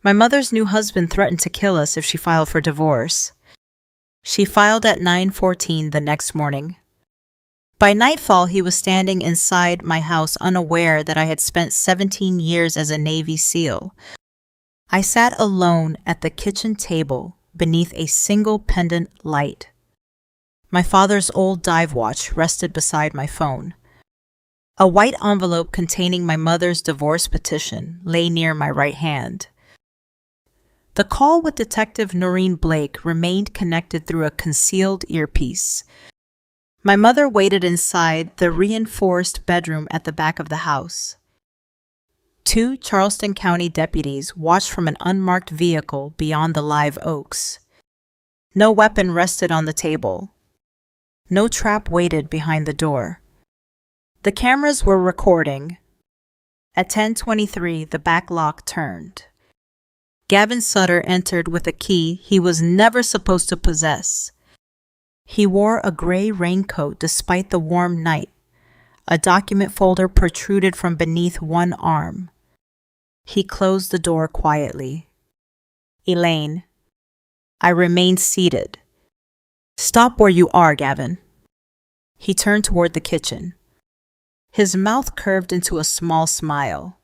My mother's new husband threatened to kill us if she filed for divorce. She filed at 9:14 the next morning. By nightfall, he was standing inside my house unaware that I had spent 17 years as a Navy SEAL. I sat alone at the kitchen table beneath a single pendant light. My father's old dive watch rested beside my phone. A white envelope containing my mother's divorce petition lay near my right hand. The call with Detective Noreen Blake remained connected through a concealed earpiece. My mother waited inside the reinforced bedroom at the back of the house. 2 Charleston County deputies watched from an unmarked vehicle beyond the live oaks. No weapon rested on the table. No trap waited behind the door. The cameras were recording. At 10:23, the back lock turned. Gavin Sutter entered with a key he was never supposed to possess. He wore a gray raincoat despite the warm night. A document folder protruded from beneath one arm. He closed the door quietly. Elaine. I remained seated. Stop where you are, Gavin. He turned toward the kitchen. His mouth curved into a small smile.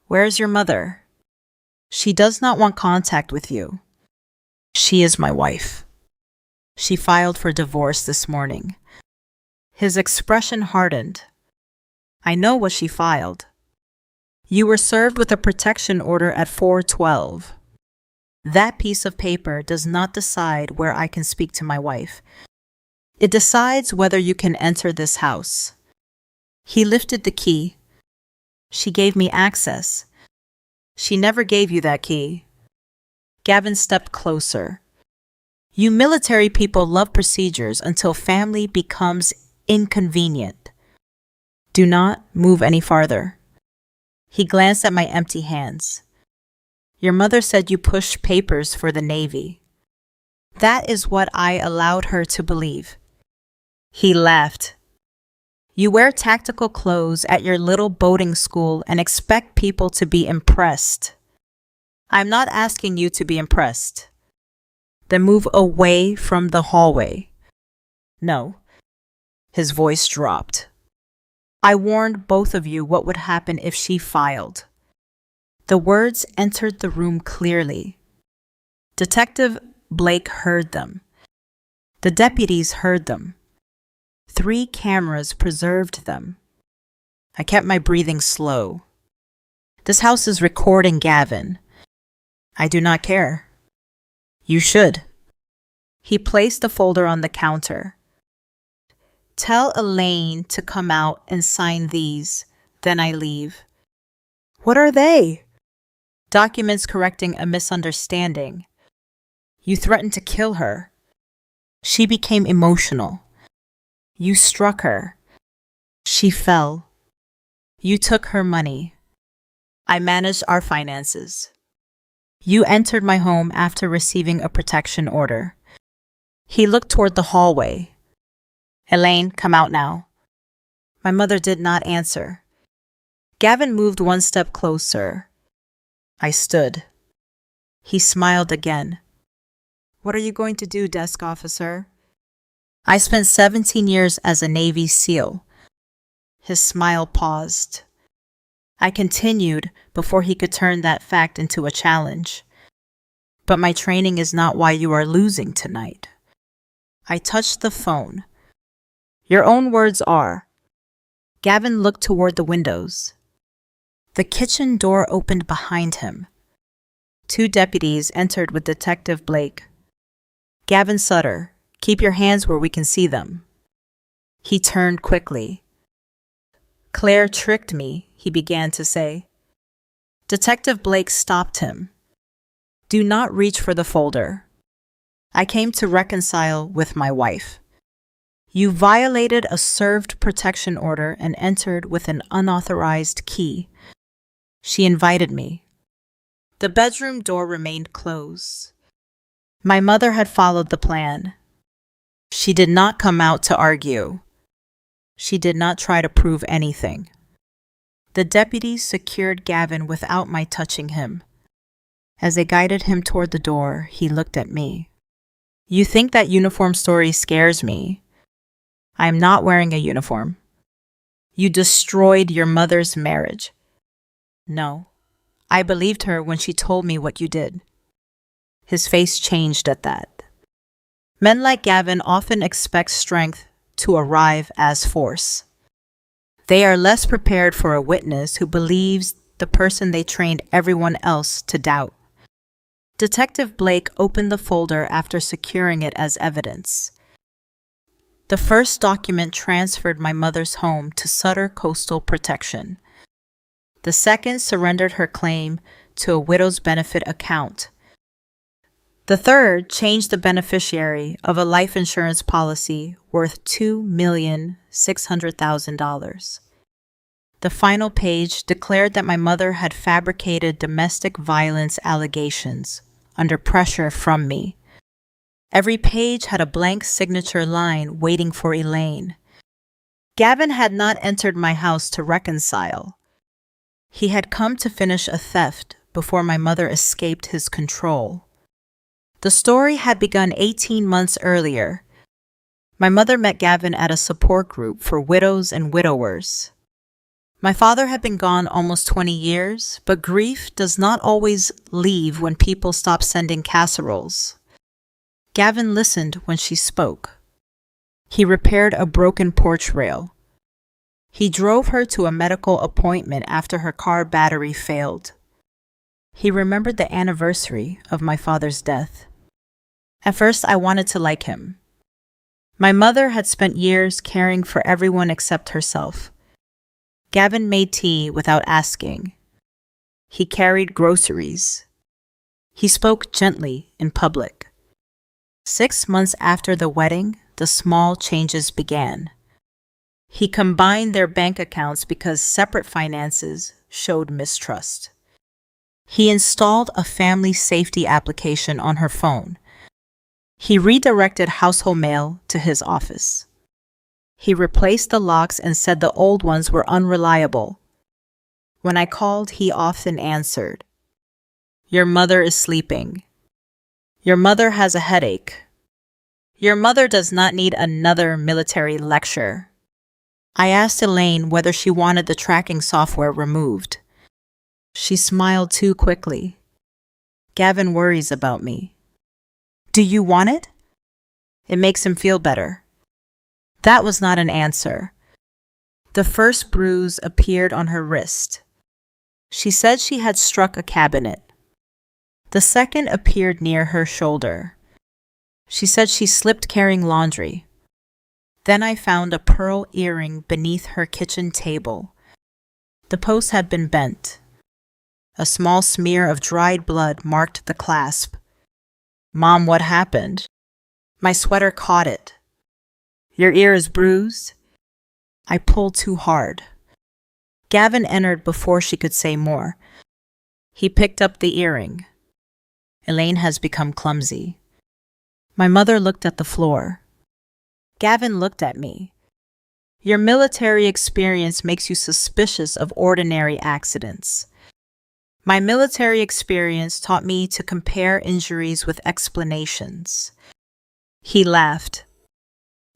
Where's your mother? She does not want contact with you. She is my wife. She filed for divorce this morning. His expression hardened. I know what she filed. You were served with a protection order at 4:12. That piece of paper does not decide where I can speak to my wife. It decides whether you can enter this house. He lifted the key. She gave me access. She never gave you that key. Gavin stepped closer. You military people love procedures until family becomes inconvenient. Do not move any farther. He glanced at my empty hands. Your mother said you pushed papers for the Navy. That is what I allowed her to believe. He laughed. You wear tactical clothes at your little boating school and expect people to be impressed. I'm not asking you to be impressed. Then move away from the hallway. No. His voice dropped. I warned both of you what would happen if she filed. The words entered the room clearly. Detective Blake heard them. The deputies heard them. 3 cameras preserved them. I kept my breathing slow. This house is recording Gavin. I do not care. You should. He placed the folder on the counter. Tell Elaine to come out and sign these, then I leave. What are they? Documents correcting a misunderstanding. You threatened to kill her. She became emotional. You struck her. She fell. You took her money. I managed our finances. You entered my home after receiving a protection order. He looked toward the hallway. Elaine, come out now. My mother did not answer. Gavin moved 1 step closer. I stood. He smiled again. What are you going to do, desk officer? I spent 17 years as a Navy SEAL. His smile paused. I continued before he could turn that fact into a challenge. But my training is not why you are losing tonight. I touched the phone. Your own words are. Gavin looked toward the windows. The kitchen door opened behind him. 2 deputies entered with Detective Blake. Gavin Sutter, keep your hands where we can see them. He turned quickly. Claire tricked me, he began to say. Detective Blake stopped him. Do not reach for the folder. I came to reconcile with my wife. You violated a served protection order and entered with an unauthorized key. She invited me. The bedroom door remained closed. My mother had followed the plan. She did not come out to argue. She did not try to prove anything. The deputies secured Gavin without my touching him. As they guided him toward the door, he looked at me. You think that uniform story scares me? I am not wearing a uniform. You destroyed your mother's marriage. No, I believed her when she told me what you did. His face changed at that. Men like Gavin often expect strength to arrive as force. They are less prepared for a witness who believes the person they trained everyone else to doubt. Detective Blake opened the folder after securing it as evidence. The first document transferred my mother's home to Sutter Coastal Protection. The second surrendered her claim to a widow's benefit account. The third changed the beneficiary of a life insurance policy worth $2,600,000. The final page declared that my mother had fabricated domestic violence allegations under pressure from me. Every page had a blank signature line waiting for Elaine. Gavin had not entered my house to reconcile. He had come to finish a theft before my mother escaped his control. The story had begun 18 months earlier. My mother met Gavin at a support group for widows and widowers. My father had been gone almost 20 years, but grief does not always leave when people stop sending casseroles. Gavin listened when she spoke. He repaired a broken porch rail. He drove her to a medical appointment after her car battery failed. He remembered the anniversary of my father's death. At first, I wanted to like him. My mother had spent years caring for everyone except herself. Gavin made tea without asking. He carried groceries. He spoke gently in public. 6 months after the wedding, the small changes began. He combined their bank accounts because separate finances showed mistrust. He installed a family safety application on her phone. He redirected household mail to his office. He replaced the locks and said the old ones were unreliable. When I called, he often answered, "Your mother is sleeping. Your mother has a headache. Your mother does not need another military lecture." I asked Elaine whether she wanted the tracking software removed. She smiled too quickly. Gavin worries about me. Do you want it? It makes him feel better. That was not an answer. The first bruise appeared on her wrist. She said she had struck a cabinet. The second appeared near her shoulder. She said she slipped carrying laundry. Then I found a pearl earring beneath her kitchen table. The post had been bent. A small smear of dried blood marked the clasp. "Mom, what happened?" My sweater caught it. "Your ear is bruised?" I pulled too hard. Gavin entered before she could say more. He picked up the earring. Elaine has become clumsy. My mother looked at the floor. Gavin looked at me. Your military experience makes you suspicious of ordinary accidents. My military experience taught me to compare injuries with explanations. He laughed.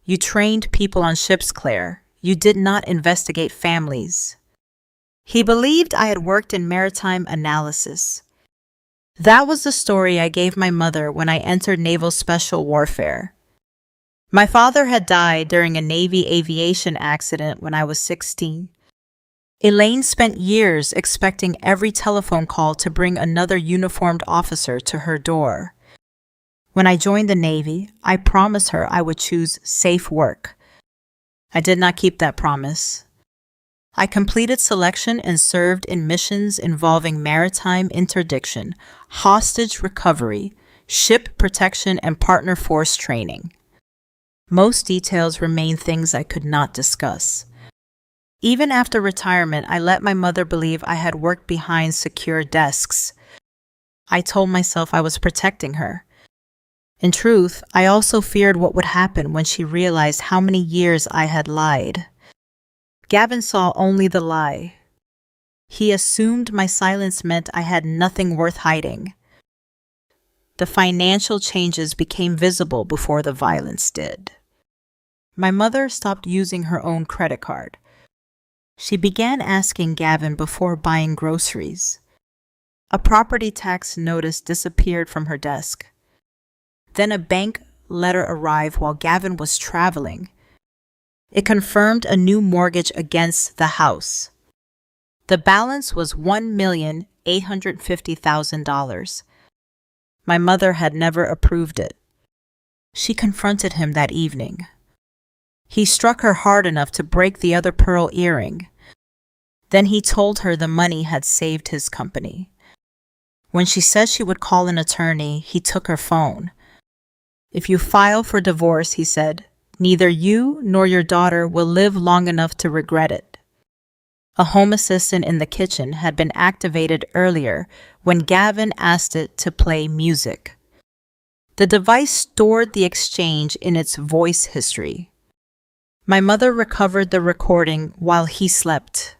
You trained people on ships, Claire. You did not investigate families. He believed I had worked in maritime analysis. That was the story I gave my mother when I entered naval special warfare. My father had died during a Navy aviation accident when I was 16. Elaine spent years expecting every telephone call to bring another uniformed officer to her door. When I joined the Navy, I promised her I would choose safe work. I did not keep that promise. I completed selection and served in missions involving maritime interdiction, hostage recovery, ship protection, and partner force training. Most details remain things I could not discuss. Even after retirement, I let my mother believe I had worked behind secure desks. I told myself I was protecting her. In truth, I also feared what would happen when she realized how many years I had lied. Gavin saw only the lie. He assumed my silence meant I had nothing worth hiding. The financial changes became visible before the violence did. My mother stopped using her own credit card. She began asking Gavin before buying groceries. A property tax notice disappeared from her desk. Then a bank letter arrived while Gavin was traveling. It confirmed a new mortgage against the house. The balance was $1,850,000. My mother had never approved it. She confronted him that evening. He struck her hard enough to break the other pearl earring. Then he told her the money had saved his company. When she said she would call an attorney, he took her phone. "If you file for divorce," he said, "neither you nor your daughter will live long enough to regret it." A home assistant in the kitchen had been activated earlier when Gavin asked it to play music. The device stored the exchange in its voice history. My mother recovered the recording while he slept.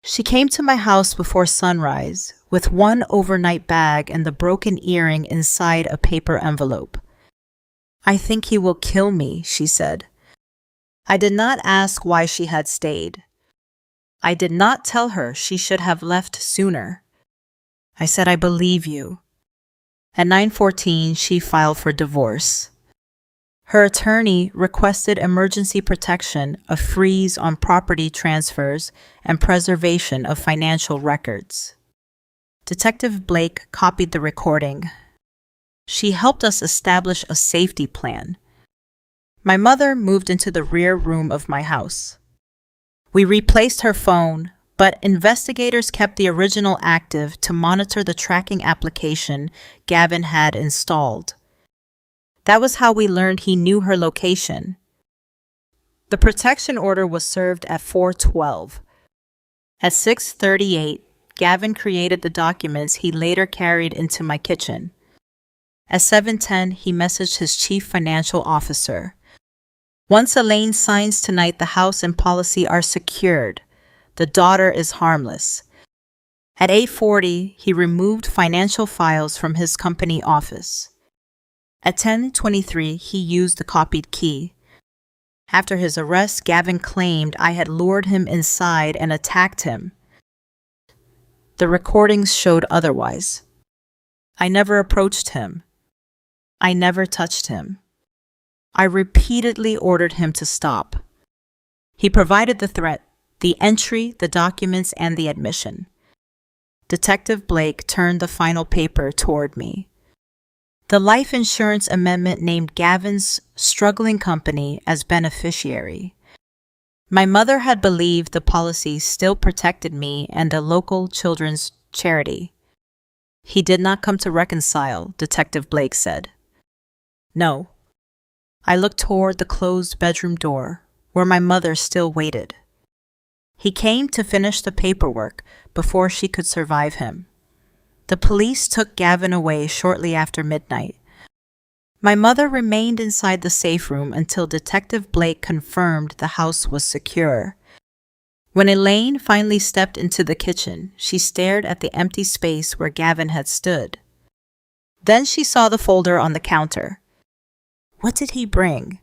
She came to my house before sunrise with one overnight bag and the broken earring inside a paper envelope. "I think he will kill me," she said. I did not ask why she had stayed. I did not tell her she should have left sooner. I said, "I believe you." At 9:14, she filed for divorce. Her attorney requested emergency protection, a freeze on property transfers, and preservation of financial records. Detective Blake copied the recording. She helped us establish a safety plan. My mother moved into the rear room of my house. We replaced her phone, but investigators kept the original active to monitor the tracking application Gavin had installed. That was how we learned he knew her location. The protection order was served at 4:12. At 6:38, Gavin created the documents he later carried into my kitchen. At 7:10, he messaged his chief financial officer. "Once Elaine signs tonight, the house and policy are secured. The daughter is harmless." At 8:40, he removed financial files from his company office. At 10:23, he used the copied key. After his arrest, Gavin claimed I had lured him inside and attacked him. The recordings showed otherwise. I never approached him. I never touched him. I repeatedly ordered him to stop. He provided the threat, the entry, the documents, and the admission. Detective Blake turned the final paper toward me. The life insurance amendment named Gavin's struggling company as beneficiary. My mother had believed the policy still protected me and a local children's charity. "He did not come to reconcile," Detective Blake said. "No." I looked toward the closed bedroom door, where my mother still waited. "He came to finish the paperwork before she could survive him." The police took Gavin away shortly after midnight. My mother remained inside the safe room until Detective Blake confirmed the house was secure. When Elaine finally stepped into the kitchen, she stared at the empty space where Gavin had stood. Then she saw the folder on the counter. What did he bring?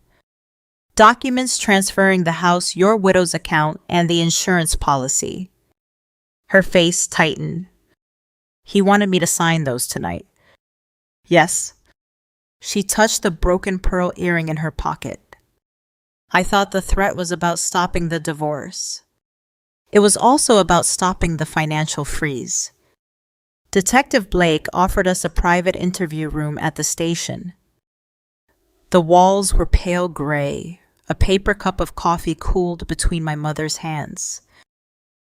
"Documents transferring the house, your widow's account, and the insurance policy." Her face tightened. "He wanted me to sign those tonight." "Yes." She touched the broken pearl earring in her pocket. I thought the threat was about stopping the divorce. It was also about stopping the financial freeze. Detective Blake offered us a private interview room at the station. The walls were pale gray. A paper cup of coffee cooled between my mother's hands.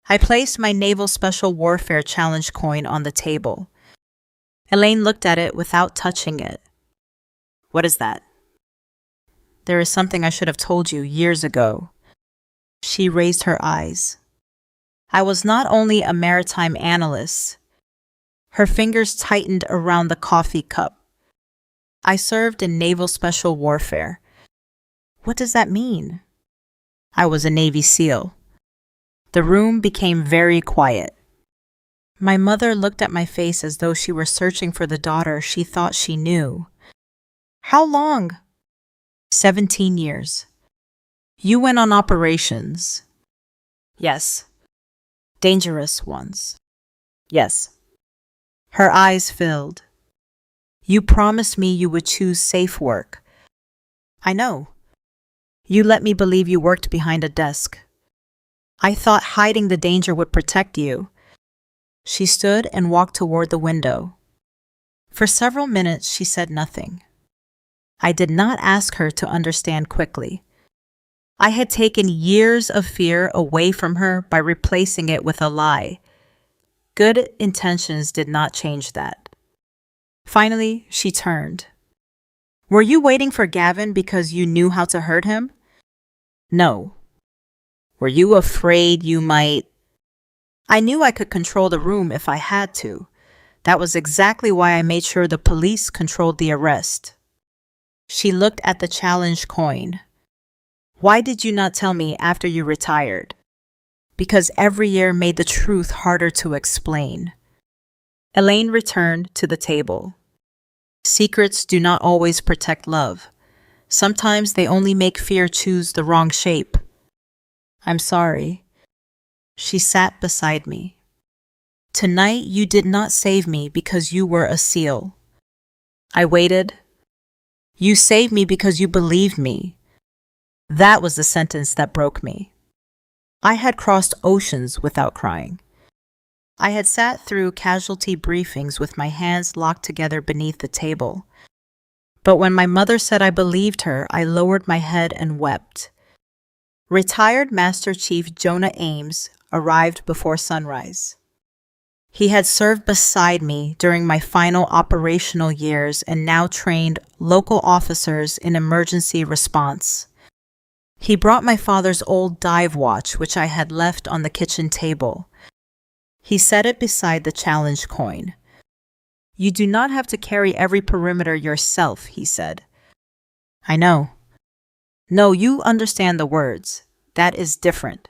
I placed my Naval Special Warfare Challenge coin on the table. Elaine looked at it without touching it. "What is that?" "There is something I should have told you years ago." She raised her eyes. I was not only a maritime analyst. Her fingers tightened around the coffee cup. "I served in Naval Special Warfare." "What does that mean?" "I was a Navy SEAL." The room became very quiet. My mother looked at my face as though she were searching for the daughter she thought she knew. How long? 17 years. You went on operations. Yes. Dangerous ones. Yes. Her eyes filled. You promised me you would choose safe work. I know. You let me believe you worked behind a desk. I thought hiding the danger would protect you. She stood and walked toward the window. For several minutes, she said nothing. I did not ask her to understand quickly. I had taken years of fear away from her by replacing it with a lie. Good intentions did not change that. Finally, she turned. Were you waiting for Gavin because you knew how to hurt him? No. Were you afraid you might? I knew I could control the room if I had to. That was exactly why I made sure the police controlled the arrest. She looked at the challenge coin. Why did you not tell me after you retired? Because every year made the truth harder to explain. Elaine returned to the table. Secrets do not always protect love. Sometimes they only make fear choose the wrong shape. I'm sorry. She sat beside me. Tonight you did not save me because you were a SEAL. I waited. You saved me because you believed me. That was the sentence that broke me. I had crossed oceans without crying. I had sat through casualty briefings with my hands locked together beneath the table. But when my mother said I believed her, I lowered my head and wept. Retired Master Chief Jonah Ames arrived before sunrise. He had served beside me during my final operational years and now trained local officers in emergency response. He brought my father's old dive watch, which I had left on the kitchen table. He set it beside the challenge coin. You do not have to carry every perimeter yourself, he said. I know. No, you understand the words. That is different.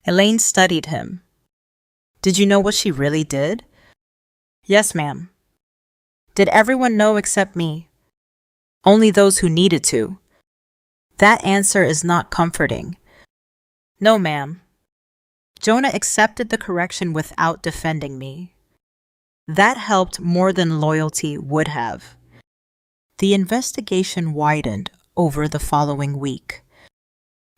Elaine studied him. Did you know what she really did? Yes, ma'am. Did everyone know except me? Only those who needed to. That answer is not comforting. No, ma'am. Jonah accepted the correction without defending me. That helped more than loyalty would have. The investigation widened over the following week.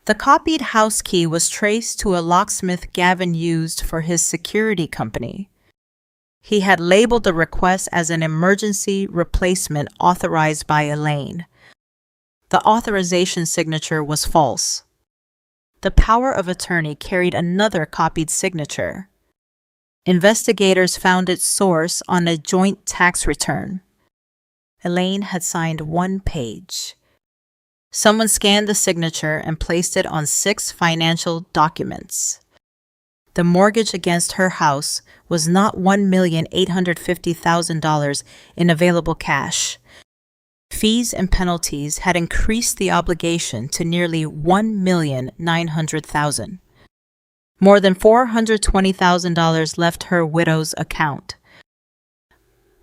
The copied house key was traced to a locksmith Gavin used for his security company. He had labeled the request as an emergency replacement authorized by Elaine. The authorization signature was false. The power of attorney carried another copied signature. Investigators found its source on a joint tax return. Elaine had signed one page. Someone scanned the signature and placed it on 6 financial documents. The mortgage against her house was not $1,850,000 in available cash. Fees and penalties had increased the obligation to nearly $1,900,000. More than $420,000 left her widow's account.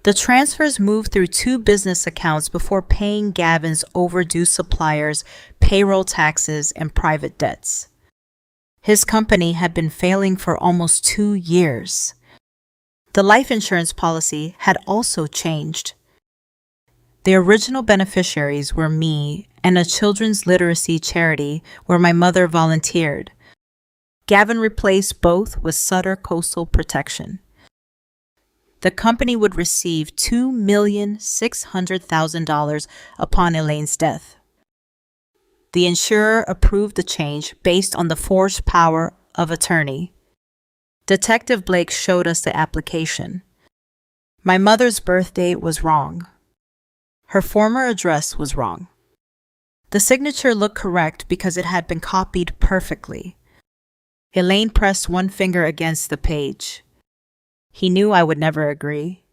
The transfers moved through 2 business accounts before paying Gavin's overdue suppliers, payroll taxes, and private debts. His company had been failing for almost 2 years. The life insurance policy had also changed. The original beneficiaries were me and a children's literacy charity where my mother volunteered. Gavin replaced both with Sutter Coastal Protection. The company would receive $2,600,000 upon Elaine's death. The insurer approved the change based on the forged power of attorney. Detective Blake showed us the application. My mother's birth date was wrong. Her former address was wrong. The signature looked correct because it had been copied perfectly. Elaine pressed one finger against the page. He knew I would never agree.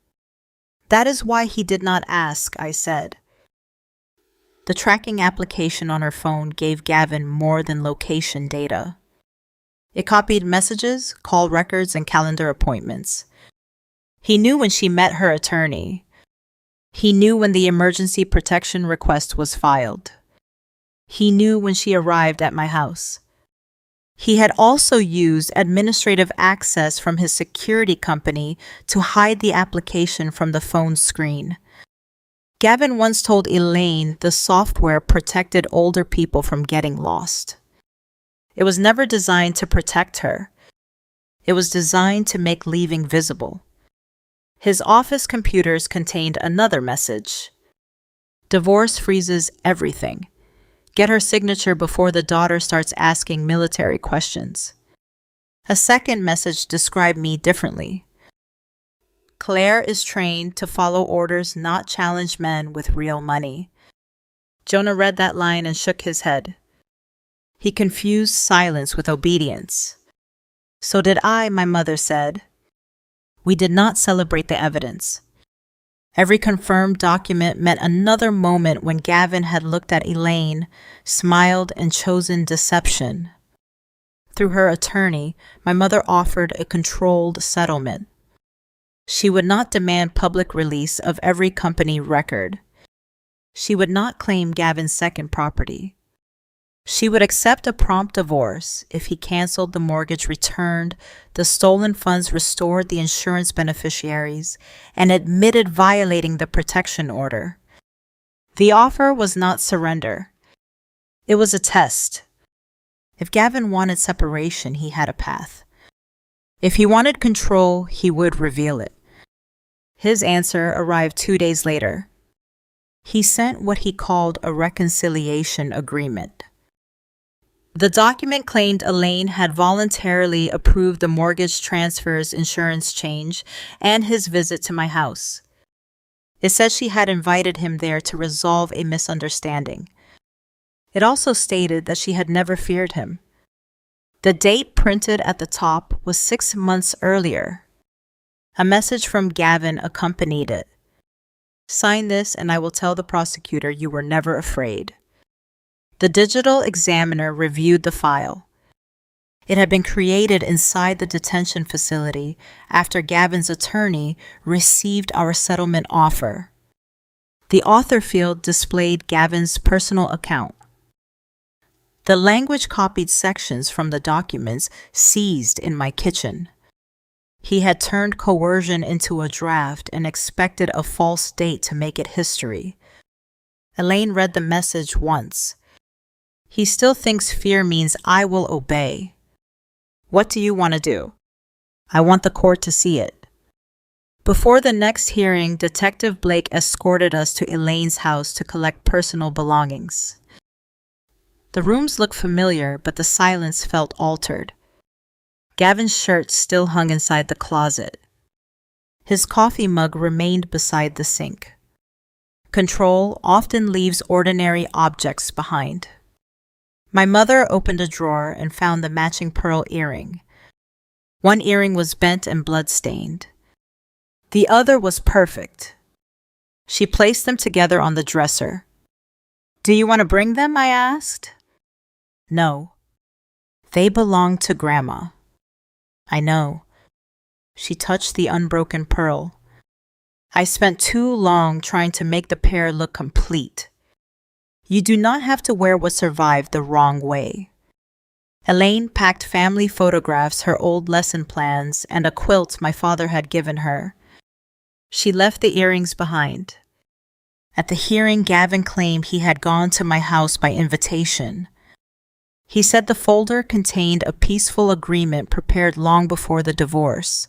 That is why he did not ask, I said. The tracking application on her phone gave Gavin more than location data. It copied messages, call records, and calendar appointments. He knew when she met her attorney. He knew when the emergency protection request was filed. He knew when she arrived at my house. He had also used administrative access from his security company to hide the application from the phone screen. Gavin once told Elaine the software protected older people from getting lost. It was never designed to protect her. It was designed to make leaving visible. His office computers contained another message. Divorce freezes everything. Get her signature before the daughter starts asking military questions. A second message described me differently. Claire is trained to follow orders, not challenge men with real money. Jonah read that line and shook his head. He confused silence with obedience. So did I, my mother said. We did not celebrate the evidence. Every confirmed document meant another moment when Gavin had looked at Elaine, smiled, and chosen deception. Through her attorney, my mother offered a controlled settlement. She would not demand public release of every company record. She would not claim Gavin's second property. She would accept a prompt divorce if he canceled the mortgage, returned the stolen funds, restored the insurance beneficiaries, and admitted violating the protection order. The offer was not surrender. It was a test. If Gavin wanted separation, he had a path. If he wanted control, he would reveal it. His answer arrived 2 days later. He sent what he called a reconciliation agreement. The document claimed Elaine had voluntarily approved the mortgage transfer's insurance change and his visit to my house. It said she had invited him there to resolve a misunderstanding. It also stated that she had never feared him. The date printed at the top was 6 months earlier. A message from Gavin accompanied it. Sign this and I will tell the prosecutor you were never afraid. The digital examiner reviewed the file. It had been created inside the detention facility after Gavin's attorney received our settlement offer. The author field displayed Gavin's personal account. The language copied sections from the documents seized in my kitchen. He had turned coercion into a draft and expected a false date to make it history. Elaine read the message once. He still thinks fear means I will obey. What do you want to do? I want the court to see it. Before the next hearing, Detective Blake escorted us to Elaine's house to collect personal belongings. The rooms looked familiar, but the silence felt altered. Gavin's shirt still hung inside the closet. His coffee mug remained beside the sink. Control often leaves ordinary objects behind. My mother opened a drawer and found the matching pearl earring. One earring was bent and blood-stained. The other was perfect. She placed them together on the dresser. Do you want to bring them? I asked. No. They belong to Grandma. I know. She touched the unbroken pearl. I spent too long trying to make the pair look complete. You do not have to wear what survived the wrong way. Elaine packed family photographs, her old lesson plans, and a quilt my father had given her. She left the earrings behind. At the hearing, Gavin claimed he had gone to my house by invitation. He said the folder contained a peaceful agreement prepared long before the divorce.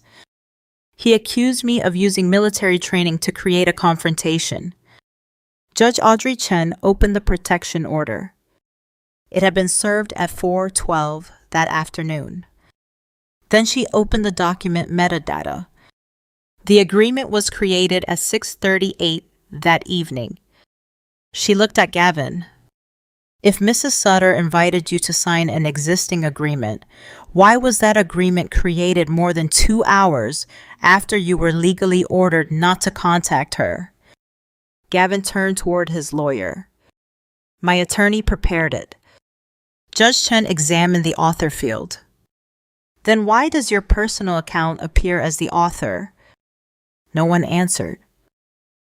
He accused me of using military training to create a confrontation. Judge Audrey Chen opened the protection order. It had been served at 4:12 that afternoon. Then she opened the document metadata. The agreement was created at 6:38 that evening. She looked at Gavin. If Mrs. Sutter invited you to sign an existing agreement, why was that agreement created more than 2 hours after you were legally ordered not to contact her? Gavin turned toward his lawyer. My attorney prepared it. Judge Chen examined the author field. Then why does your personal account appear as the author? No one answered.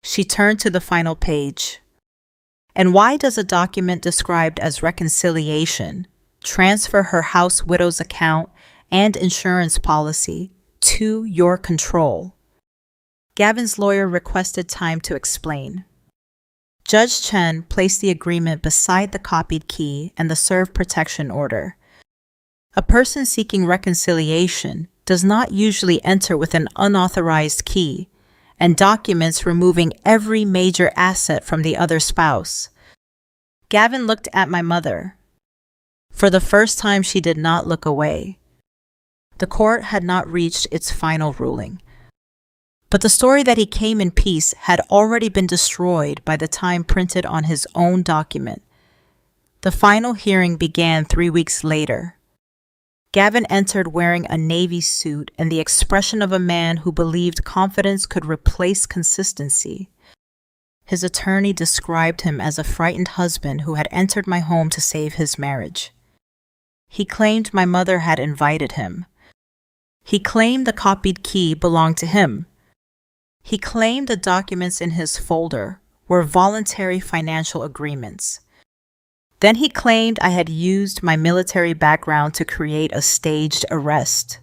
She turned to the final page. And why does a document described as reconciliation transfer her house widow's account and insurance policy to your control? Gavin's lawyer requested time to explain. Judge Chen placed the agreement beside the copied key and the serve protection order. A person seeking reconciliation does not usually enter with an unauthorized key and documents removing every major asset from the other spouse. Gavin looked at my mother. For the first time, she did not look away. The court had not reached its final ruling. But the story that he came in peace had already been destroyed by the time printed on his own document. The final hearing began 3 weeks later. Gavin entered wearing a navy suit and the expression of a man who believed confidence could replace consistency. His attorney described him as a frightened husband who had entered my home to save his marriage. He claimed my mother had invited him. He claimed the copied key belonged to him. He claimed the documents in his folder were voluntary financial agreements. Then he claimed I had used my military background to create a staged arrest.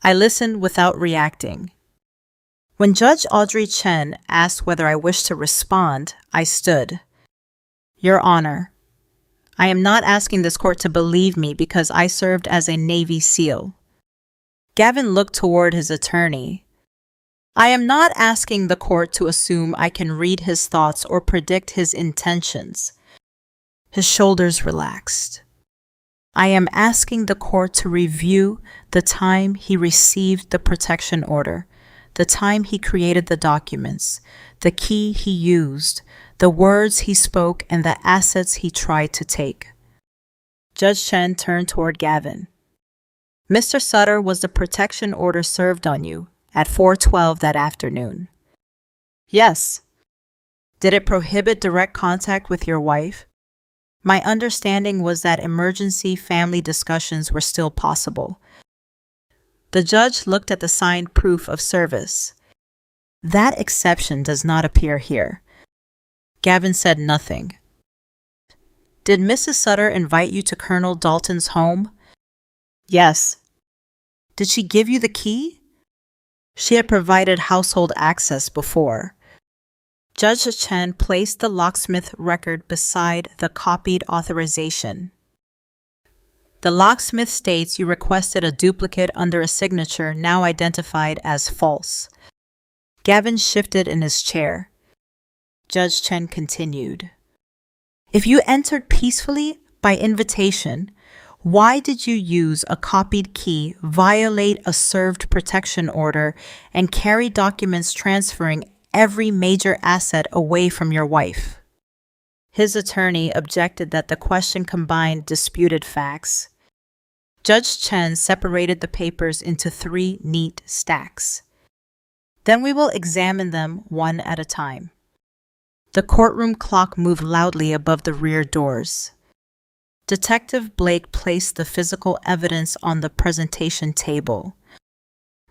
I listened without reacting. When Judge Audrey Chen asked whether I wished to respond, I stood. Your Honor, I am not asking this court to believe me because I served as a Navy SEAL. Gavin looked toward his attorney. I am not asking the court to assume I can read his thoughts or predict his intentions. His shoulders relaxed. I am asking the court to review the time he received the protection order, the time he created the documents, the key he used, the words he spoke, and the assets he tried to take. Judge Chen turned toward Gavin. Mr. Sutter, was the protection order served on you at 4:12 that afternoon? Yes. Did it prohibit direct contact with your wife? My understanding was that emergency family discussions were still possible. The judge looked at the signed proof of service. That exception does not appear here. Gavin said nothing. Did Mrs. Sutter invite you to Colonel Dalton's home? Yes. Did she give you the key? She had provided household access before. Judge Chen placed the locksmith record beside the copied authorization. The locksmith states you requested a duplicate under a signature now identified as false. Gavin shifted in his chair. Judge Chen continued. If you entered peacefully by invitation, why did you use a copied key, violate a served protection order, and carry documents transferring every major asset away from your wife? His attorney objected that the question combined disputed facts. Judge Chen separated the papers into 3 neat stacks. Then we will examine them one at a time. The courtroom clock moved loudly above the rear doors. Detective Blake placed the physical evidence on the presentation table.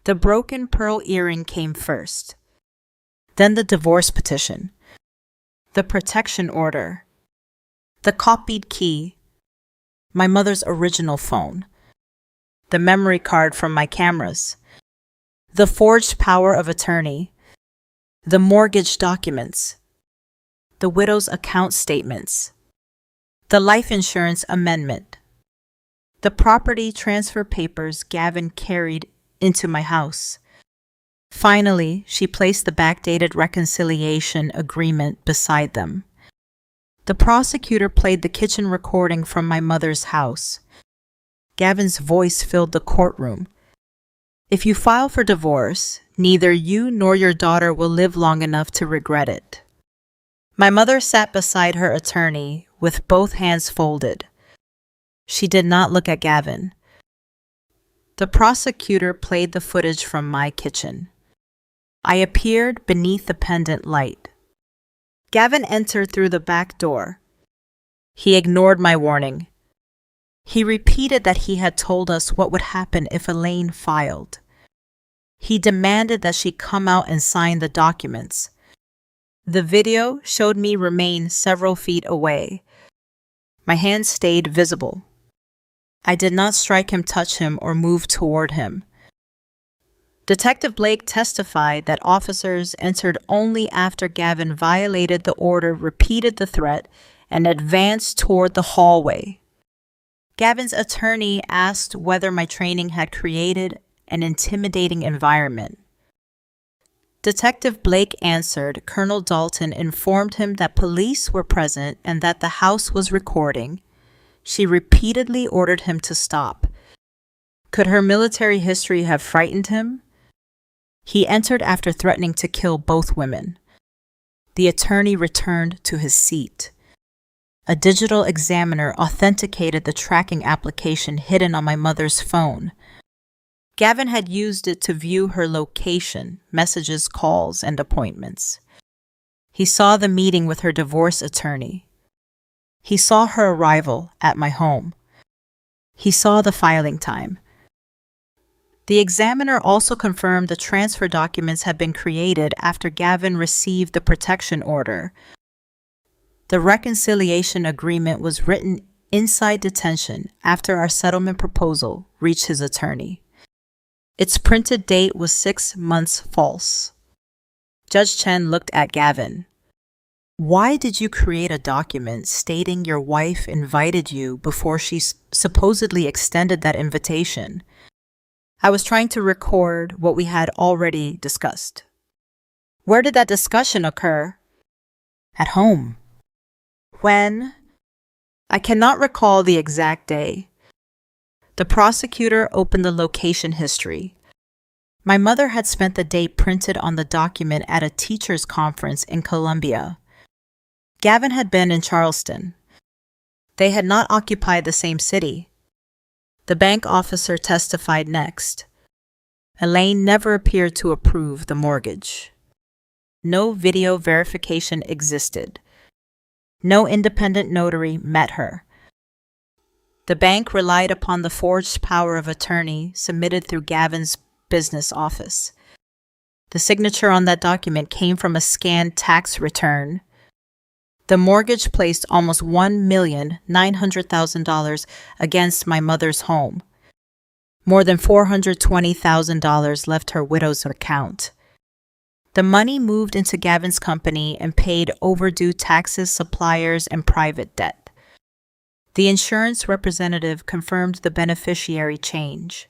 The broken pearl earring came first. Then the divorce petition, the protection order, the copied key, my mother's original phone, the memory card from my cameras, the forged power of attorney, the mortgage documents, the widow's account statements, the life insurance amendment, the property transfer papers Gavin carried into my house. Finally, she placed the backdated reconciliation agreement beside them. The prosecutor played the kitchen recording from my mother's house. Gavin's voice filled the courtroom. If you file for divorce, neither you nor your daughter will live long enough to regret it. My mother sat beside her attorney with both hands folded. She did not look at Gavin. The prosecutor played the footage from my kitchen. I appeared beneath the pendant light. Gavin entered through the back door. He ignored my warning. He repeated that he had told us what would happen if Elaine filed. He demanded that she come out and sign the documents. The video showed me remain several feet away. My hands stayed visible. I did not strike him, touch him, or move toward him. Detective Blake testified that officers entered only after Gavin violated the order, repeated the threat, and advanced toward the hallway. Gavin's attorney asked whether my training had created an intimidating environment. Detective Blake answered Colonel Dalton informed him that police were present and that the house was recording. She repeatedly ordered him to stop. Could her military history have frightened him? He entered after threatening to kill both women. The attorney returned to his seat. A digital examiner authenticated the tracking application hidden on my mother's phone. Gavin had used it to view her location, messages, calls, and appointments. He saw the meeting with her divorce attorney. He saw her arrival at my home. He saw the filing time. The examiner also confirmed the transfer documents had been created after Gavin received the protection order. The reconciliation agreement was written inside detention after our settlement proposal reached his attorney. Its printed date was 6 months false. Judge Chen looked at Gavin. Why did you create a document stating your wife invited you before she supposedly extended that invitation? I was trying to record what we had already discussed. Where did that discussion occur? At home. When? I cannot recall the exact day. The prosecutor opened the location history. My mother had spent the date printed on the document at a teachers' conference in Columbia. Gavin had been in Charleston. They had not occupied the same city. The bank officer testified next. Elaine never appeared to approve the mortgage. No video verification existed. No independent notary met her. The bank relied upon the forged power of attorney submitted through Gavin's business office. The signature on that document came from a scanned tax return. The mortgage placed almost $1,900,000 against my mother's home. More than $420,000 left her widow's account. The money moved into Gavin's company and paid overdue taxes, suppliers, and private debt. The insurance representative confirmed the beneficiary change.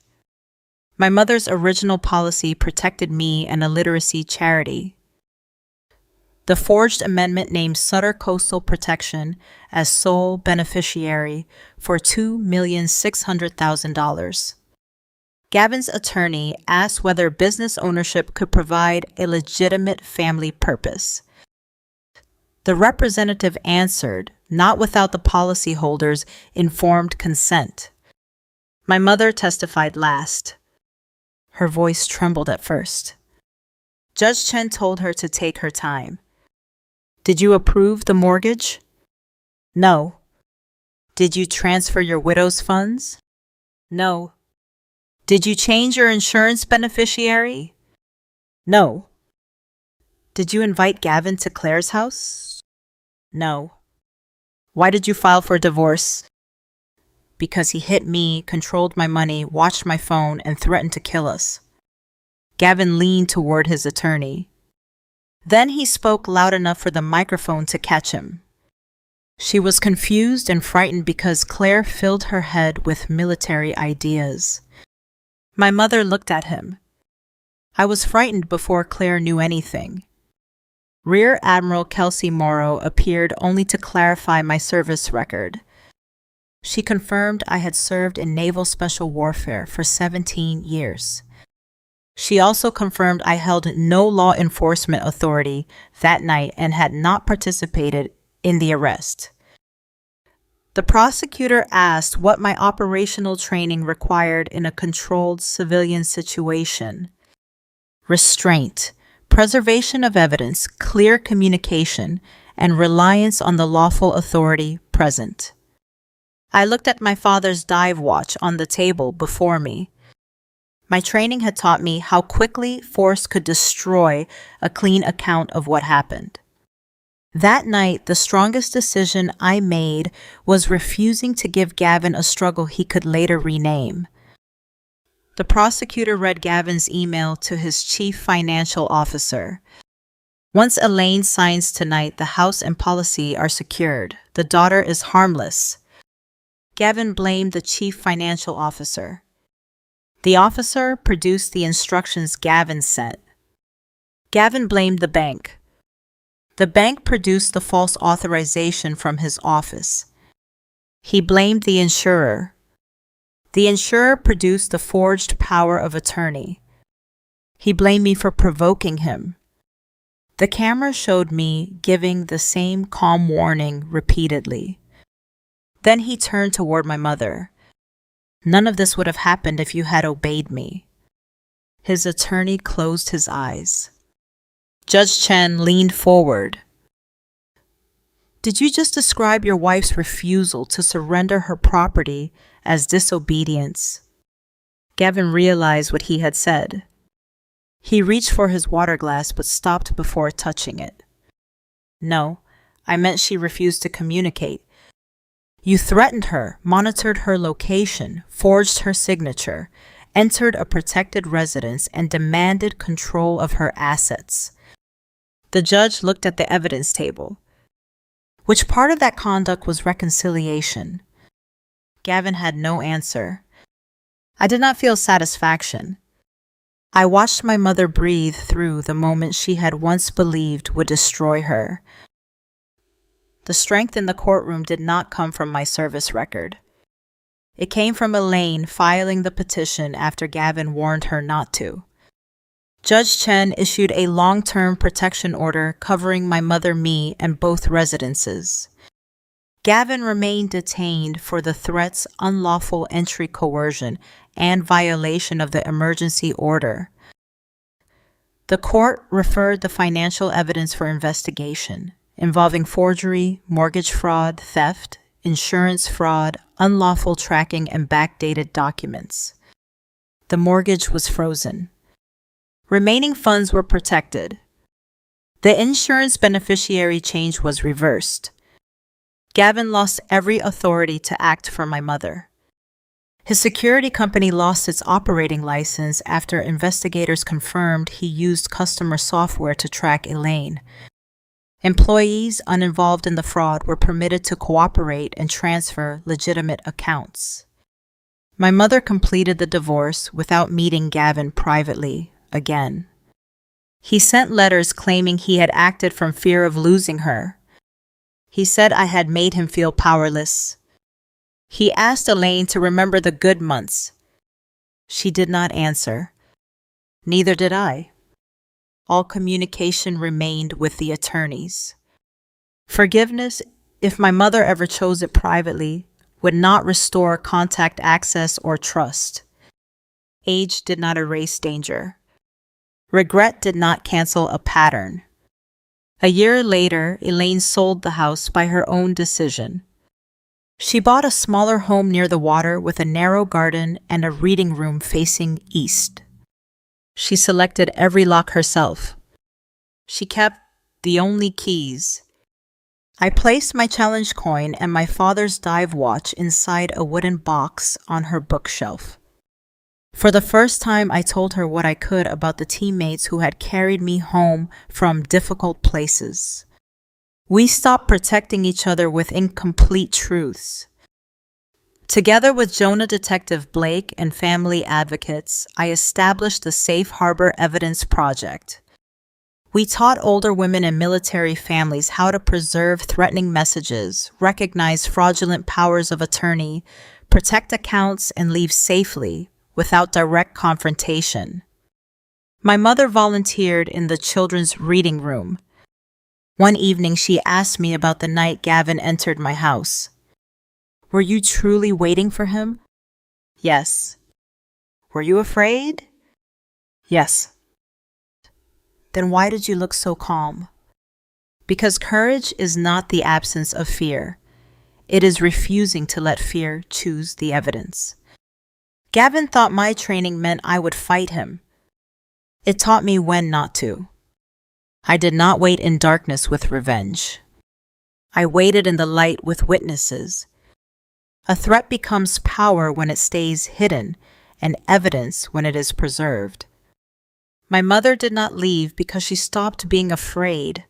My mother's original policy protected me and a literacy charity. The forged amendment named Sutter Coastal Protection as sole beneficiary for $2,600,000. Gavin's attorney asked whether business ownership could provide a legitimate family purpose. The representative answered, not without the policyholder's informed consent. My mother testified last. Her voice trembled at first. Judge Chen told her to take her time. Did you approve the mortgage? No. Did you transfer your widow's funds? No. Did you change your insurance beneficiary? No. Did you invite Gavin to Claire's house? No. Why did you file for divorce? Because he hit me, controlled my money, watched my phone, and threatened to kill us. Gavin leaned toward his attorney. Then he spoke loud enough for the microphone to catch him. She was confused and frightened because Claire filled her head with military ideas. My mother looked at him. I was frightened before Claire knew anything. Rear Admiral Kelsey Morrow appeared only to clarify my service record. She confirmed I had served in naval special warfare for 17 years. She also confirmed I held no law enforcement authority that night and had not participated in the arrest. The prosecutor asked what my operational training required in a controlled civilian situation. Restraint, preservation of evidence, clear communication, and reliance on the lawful authority present. I looked at my father's dive watch on the table before me. My training had taught me how quickly force could destroy a clean account of what happened. That night, the strongest decision I made was refusing to give Gavin a struggle he could later rename. The prosecutor read Gavin's email to his chief financial officer. Once Elaine signs tonight, the house and policy are secured. The daughter is harmless. Gavin blamed the chief financial officer. The officer produced the instructions Gavin sent. Gavin blamed the bank. The bank produced the false authorization from his office. He blamed the insurer. The insurer produced the forged power of attorney. He blamed me for provoking him. The camera showed me giving the same calm warning repeatedly. Then he turned toward my mother. None of this would have happened if you had obeyed me. His attorney closed his eyes. Judge Chen leaned forward. Did you just describe your wife's refusal to surrender her property as disobedience? Gavin realized what he had said. He reached for his water glass but stopped before touching it. No, I meant she refused to communicate. You threatened her, monitored her location, forged her signature, entered a protected residence, and demanded control of her assets. The judge looked at the evidence table. Which part of that conduct was reconciliation? Gavin had no answer. I did not feel satisfaction. I watched my mother breathe through the moment she had once believed would destroy her. The strength in the courtroom did not come from my service record. It came from Elaine filing the petition after Gavin warned her not to. Judge Chen issued a long-term protection order covering my mother, me, and both residences. Gavin remained detained for the threats, unlawful entry coercion, and violation of the emergency order. The court referred the financial evidence for investigation, involving forgery, mortgage fraud, theft, insurance fraud, unlawful tracking, and backdated documents. The mortgage was frozen. Remaining funds were protected. The insurance beneficiary change was reversed. Gavin lost every authority to act for my mother. His security company lost its operating license after investigators confirmed he used customer software to track Elaine. Employees uninvolved in the fraud were permitted to cooperate and transfer legitimate accounts. My mother completed the divorce without meeting Gavin privately again. He sent letters claiming he had acted from fear of losing her. He said I had made him feel powerless. He asked Elaine to remember the good months. She did not answer. Neither did I. All communication remained with the attorneys. Forgiveness, if my mother ever chose it privately, would not restore contact access or trust. Age did not erase danger. Regret did not cancel a pattern. A year later, Elaine sold the house by her own decision. She bought a smaller home near the water with a narrow garden and a reading room facing east. She selected every lock herself. She kept the only keys. I placed my challenge coin and my father's dive watch inside a wooden box on her bookshelf. For the first time, I told her what I could about the teammates who had carried me home from difficult places. We stopped protecting each other with incomplete truths. Together with Jonah Detective Blake and family advocates, I established the Safe Harbor Evidence Project. We taught older women and military families how to preserve threatening messages, recognize fraudulent powers of attorney, protect accounts, and leave safely without direct confrontation. My mother volunteered in the children's reading room. One evening, she asked me about the night Gavin entered my house. Were you truly waiting for him? Yes. Were you afraid? Yes. Then why did you look so calm? Because courage is not the absence of fear. It is refusing to let fear choose the evidence. Gavin thought my training meant I would fight him. It taught me when not to. I did not wait in darkness with revenge. I waited in the light with witnesses. A threat becomes power when it stays hidden, and evidence when it is preserved. My mother did not leave because she stopped being afraid.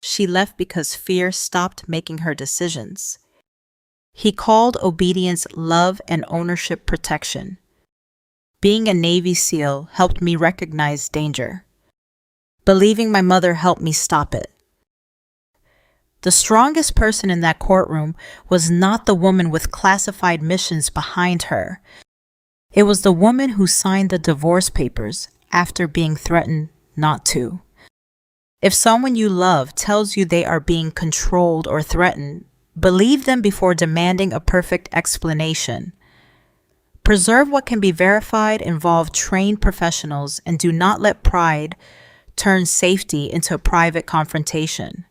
She left because fear stopped making her decisions. He called obedience love and ownership protection. Being a Navy SEAL helped me recognize danger. Believing my mother helped me stop it. The strongest person in that courtroom was not the woman with classified missions behind her. It was the woman who signed the divorce papers after being threatened not to. If someone you love tells you they are being controlled or threatened, believe them before demanding a perfect explanation. Preserve what can be verified, involve trained professionals, and do not let pride turn safety into a private confrontation.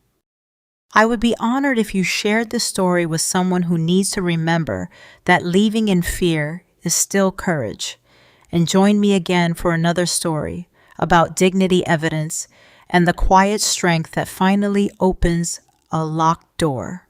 I would be honored if you shared this story with someone who needs to remember that leaving in fear is still courage. And join me again for another story about dignity, evidence, and the quiet strength that finally opens a locked door.